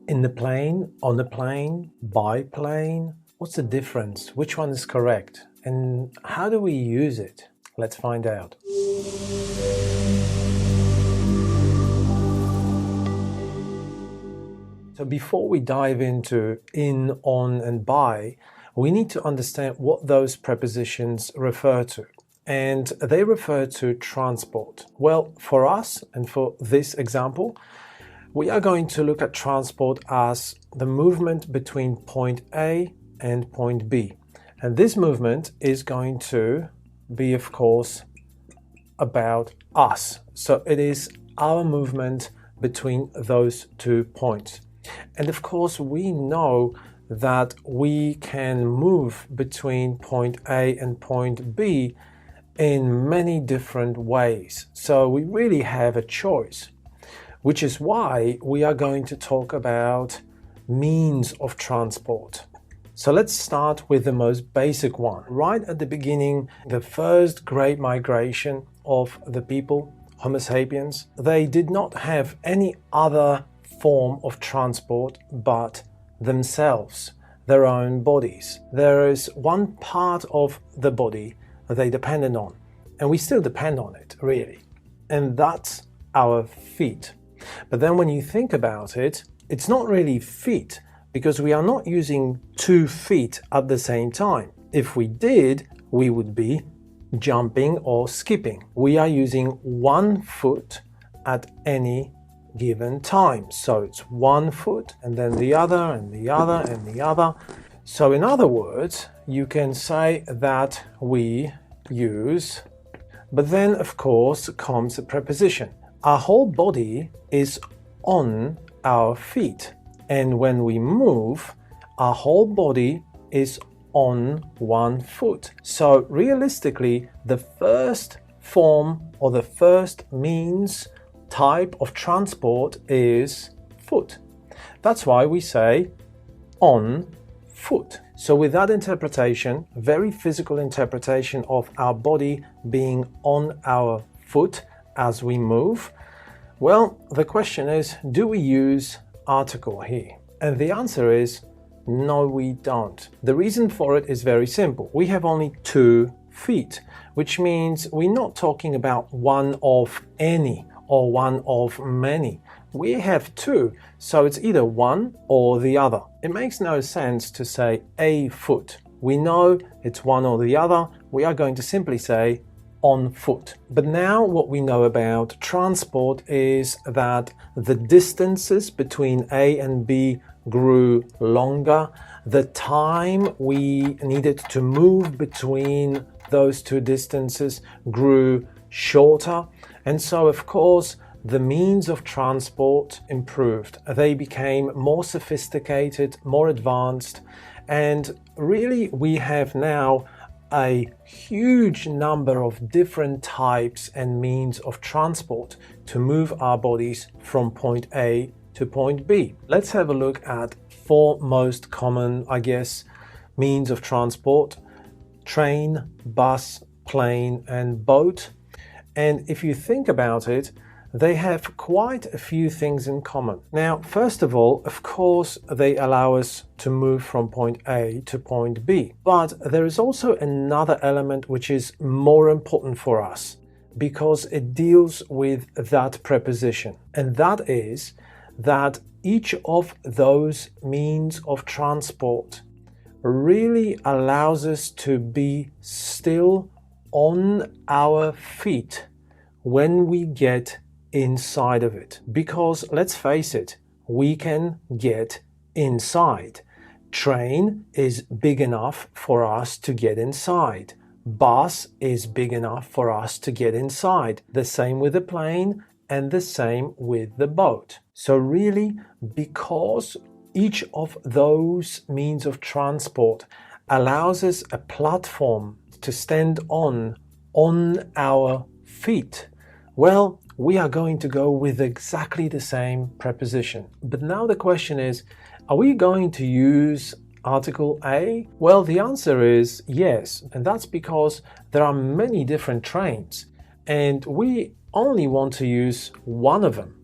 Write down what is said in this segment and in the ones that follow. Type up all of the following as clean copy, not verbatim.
In the plane, on the plane, by plane. What's the difference? Which one is correct? And how do we use it? Let's find out. So before we dive into in, on, and by, we need to understand what those prepositions refer to. And they refer to transport. Well, for us, and for this example, we are going to look at transport as the movement between point A and point B. And this movement is going to be, of course, about us. So it is our movement between those 2 points. And of course, we know that we can move between point A and point B in many different ways. So we really have a choice, which is why we are going to talk about means of transport. So let's start with the most basic one. Right at the beginning, the first great migration of the people, Homo sapiens, they did not have any other form of transport but themselves, their own bodies. There is one part of the body that they depended on, and we still depend on it, really, and that's our feet. But then when you think about it, it's not really feet, because we are not using 2 feet at the same time. If we did, we would be jumping or skipping. We are using 1 foot at any given time. So it's 1 foot and then the other and the other and the other. So in other words, you can say that we use, but then of course comes a preposition. Our whole body is on our feet, and when we move, our whole body is on 1 foot. So realistically, the first form or the first means type of transport is foot. That's why we say on foot. So with that interpretation, very physical interpretation of our body being on our foot as we move, well, the question is, do we use article here? And the answer is no, we don't. The reason for it is very simple. We have only 2 feet, which means we're not talking about one of any or one of many. We have 2, so it's either one or the other. It makes no sense to say a foot. We know it's one or the other. We are going to simply say on foot. But now what we know about transport is that the distances between A and B grew longer. The time we needed to move between those 2 distances grew shorter. And so, of course, the means of transport improved. They became more sophisticated, more advanced, and really we have now a huge number of different types and means of transport to move our bodies from point A to point B. Let's have a look at 4 most common, I guess, means of transport: train, bus, plane, and boat. And if you think about it, they have quite a few things in common. Now, first of all, of course, they allow us to move from point A to point B. But there is also another element which is more important for us because it deals with that preposition. And that is that each of those means of transport really allows us to be still on our feet when we get inside of it. Because let's face it, we can get inside. Train is big enough for us to get inside. Bus is big enough for us to get inside. The same with the plane and the same with the boat. So really, because each of those means of transport allows us a platform to stand on our feet, well, we are going to go with exactly the same preposition. But now the question is, are we going to use article A? Well, the answer is yes, and that's because there are many different trains, and we only want to use one of them,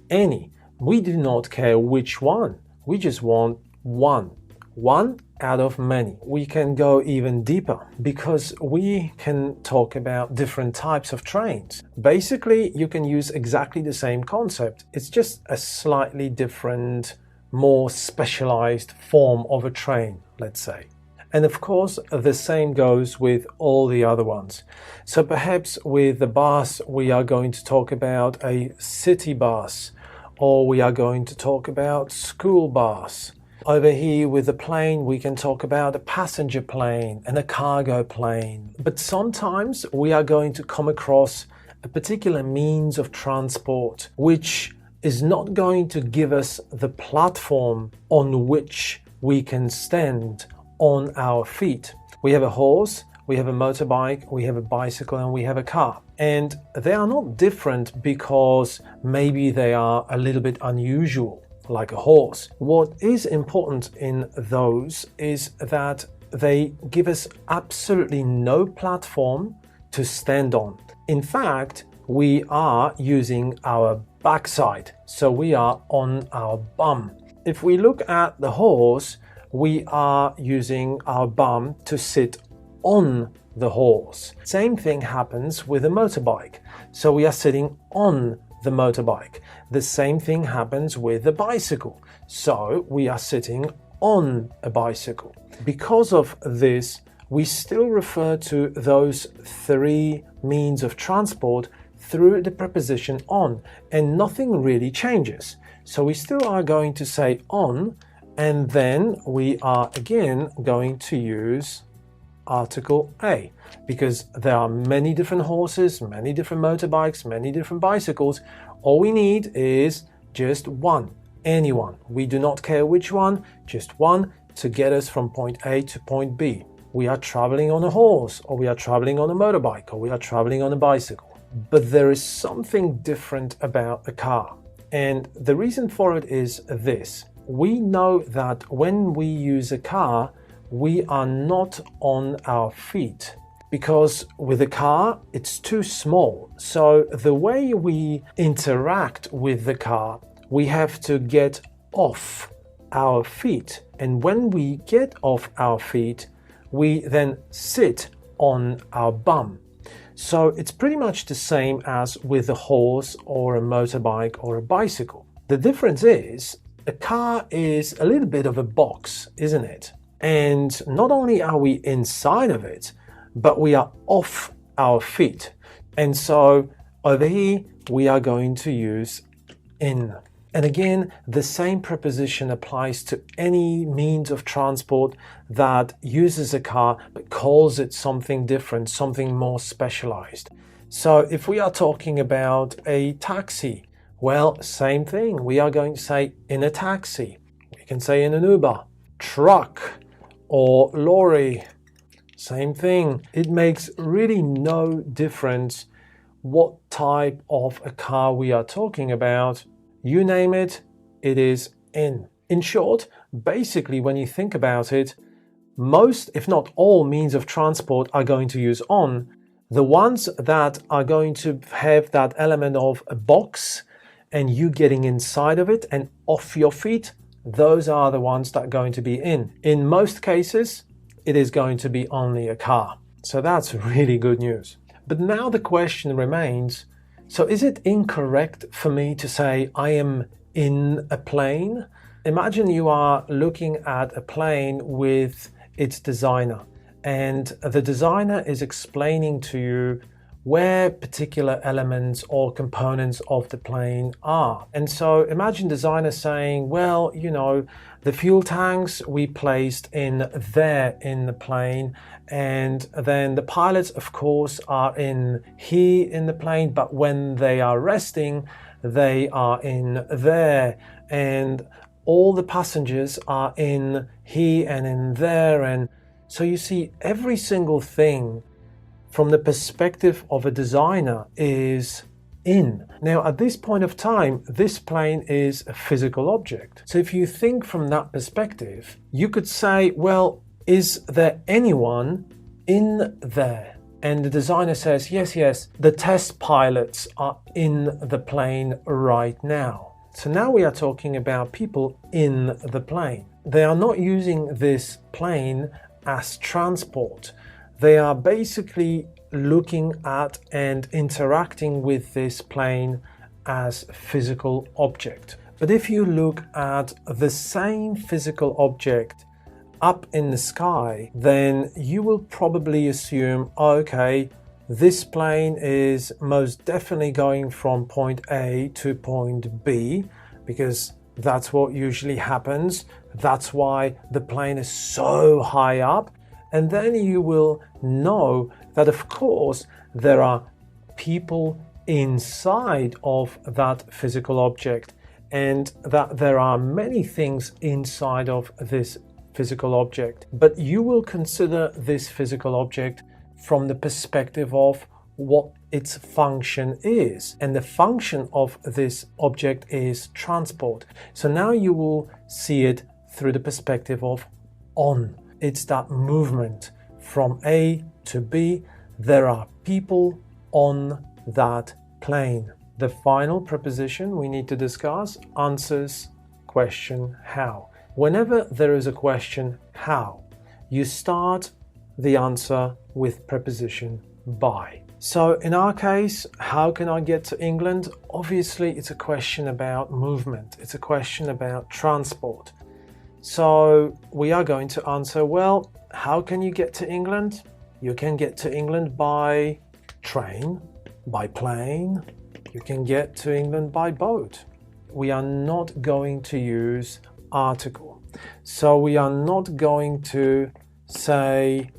any. We do not care which one. We just want one. One out of many. We can go even deeper because we can talk about different types of trains. Basically, you can use exactly the same concept. It's just a slightly different, more specialized form of a train, let's say. And of course, the same goes with all the other ones. So perhaps with the bus, we are going to talk about a city bus, or we are going to talk about school bus. Over here with the plane, we can talk about a passenger plane and a cargo plane. But sometimes we are going to come across a particular means of transport which is not going to give us the platform on which we can stand on our feet. We have a horse, we have a motorbike, we have a bicycle, and we have a car. And they are not different because maybe they are a little bit unusual, like a horse. What is important in those is that they give us absolutely no platform to stand on. In fact, we are using our backside, so we are on our bum. If we look at the horse, we are using our bum to sit on the horse. Same thing happens with a motorbike. So we are sitting on the motorbike. The same thing happens with the bicycle. So we are sitting on a bicycle. Because of this, we still refer to those three means of transport through the preposition on, and nothing really changes. So we still are going to say on, and then we are again going to use article A, because there are many different horses, many different motorbikes, many different bicycles. All we need is just one, any one. We do not care which one, just one to get us from point A to point B. We are traveling on a horse, or we are traveling on a motorbike, or we are traveling on a bicycle. But there is something different about a car. And the reason for it is this. We know that when we use a car, we are not on our feet, because with a car, it's too small. So the way we interact with the car, we have to get off our feet. And when we get off our feet, we then sit on our bum. So it's pretty much the same as with a horse or a motorbike or a bicycle. The difference is a car is a little bit of a box, isn't it? And not only are we inside of it, but we are off our feet. And so over here, we are going to use in. And again, the same preposition applies to any means of transport that uses a car but calls it something different, something more specialized. So if we are talking about a taxi, well, same thing. We are going to say in a taxi. We can say in an Uber, truck, or lorry. Same thing. It makes really no difference what type of a car we are talking about. You name it, it is in. In short, basically, when you think about it, most, if not all, means of transport are going to use on. The ones that are going to have that element of a box and you getting inside of it and off your feet, those are the ones that are going to be in. In most cases, it is going to be only a car. So that's really good news. But now the question remains, so is it incorrect for me to say I am in a plane? Imagine you are looking at a plane with its designer, and the designer is explaining to you where particular elements or components of the plane are. And so imagine designer saying, well, you know, the fuel tanks we placed in there in the plane, and then the pilots, of course, are in here in the plane, but when they are resting, they are in there, and all the passengers are in here and in there. And so you see, every single thing from the perspective of a designer is in. Now, at this point of time, this plane is a physical object. So if you think from that perspective, you could say, well, is there anyone in there? And the designer says, yes, the test pilots are in the plane right now. So now we are talking about people in the plane. They are not using this plane as transport. They are basically looking at and interacting with this plane as a physical object. But if you look at the same physical object up in the sky, then you will probably assume, okay, this plane is most definitely going from point A to point B, because that's what usually happens. That's why the plane is so high up. And then you will know that, of course, there are people inside of that physical object, and that there are many things inside of this physical object. But you will consider this physical object from the perspective of what its function is. And the function of this object is transport. So now you will see it through the perspective of on. It's that movement from A to B. There are people on that plane. The final preposition we need to discuss answers question how. Whenever there is a question how, you start the answer with preposition by. So in our case, how can I get to England? Obviously, it's a question about movement. It's a question about transport. So we are going to answer, well, how can you get to England? You can get to England by train, by plane. You can get to England by boat. We are not going to use article. So we are not going to say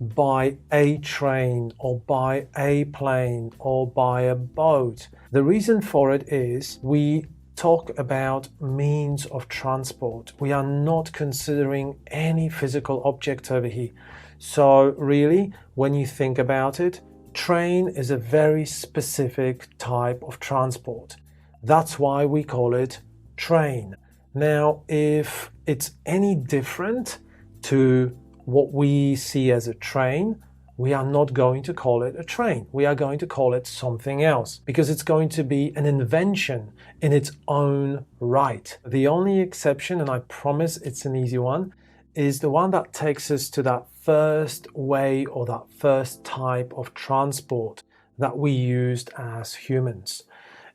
by a train or by a plane or by a boat. The reason for it is we talk about means of transport. We are not considering any physical object over here. So really, when you think about it, train is a very specific type of transport. That's why we call it train. Now, if it's any different to what we see as a train, we are not going to call it a train. We are going to call it something else, because it's going to be an invention in its own right. The only exception, and I promise it's an easy one, is the one that takes us to that first way or that first type of transport that we used as humans,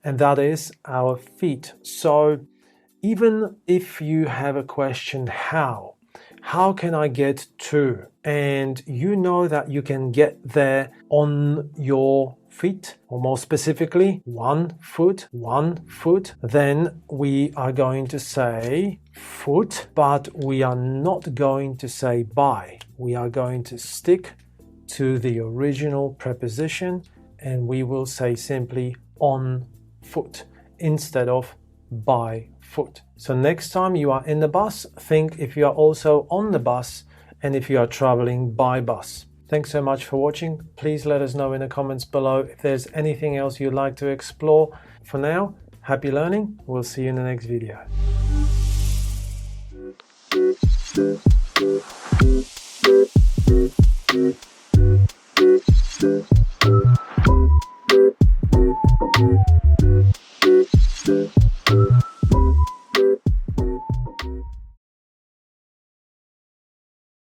and that is our feet. So even if you have a question, how can I get to? And you know that you can get there on your feet, or more specifically, one foot, then we are going to say foot, but we are not going to say by. We are going to stick to the original preposition, and we will say simply on foot instead of by foot. So next time you are in the bus, think if you are also on the bus and if you are traveling by bus. Thanks so much for watching. Please let us know in the comments below if there's anything else you'd like to explore. For now, happy learning. We'll see you in the next video.